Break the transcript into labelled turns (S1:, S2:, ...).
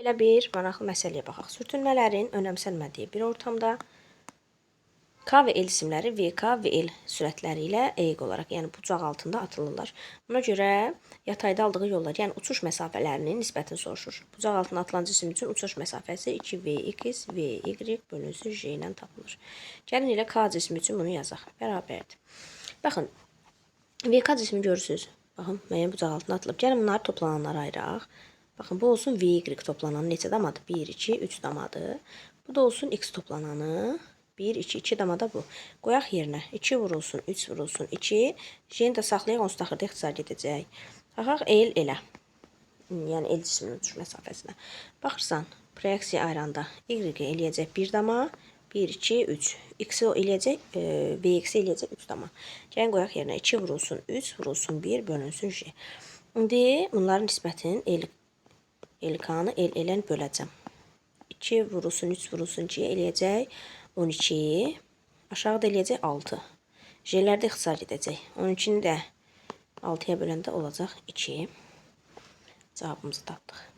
S1: Belə bir maraqlı məsələyə baxaq. Sürtünmələrin önəmsənmədiyi bir ortamda K və L cisimləri VK və L sürətləri ilə eyq olaraq, yəni bucaq altında atılırlar. Buna görə yatayda aldığı yollar, yəni uçuş məsafələrinin nisbətini soruşur. Bucaq altına atılan cisim üçün uçuş məsafəsi 2Vx Vy bölünsün J ilə tapılır. Gəlin elə K cismi üçün bunu yazaq. Bərabərdir. Baxın, VK cismi görürsünüz. Baxın, müəyyən bucaq altına atılıb. Gəlin bunları toplananlara ayıraq. Baxın, bu olsun Vy toplananı neçə damadır? 1, 2, 3 damadır. Bu da olsun X toplananı. 1, 2, 2 damada bu. Qoyaq yerinə. 2 vurulsun, 3 vurulsun, 2. J'ni də saxlayaq, onsuz da axırda ixtisar gedəcək. Baxaq, L elə. Yəni, L cisminin uçuş məsafəsinə. Baxırsan, proyeksiya ayranda Y eləyəcək 1 dama. 1, 2, 3. X-i eləyəcək, Vx-i eləyəcək 3 dama. Gəlin, qoyaq yerinə. 2 vurulsun, 3 vurulsun, 1 bölünsün J. İndi bunların nisbətinin LK-nı L-lə böləcəm. 2 vurulsun, 3 vurulsun, J eləyəcək 12. Aşağıda eləyəcək 6. J'lərdə ixtisar edəcək. 12-ni də 6-ya böləndə olacaq 2. Cavabımızı tapdıq.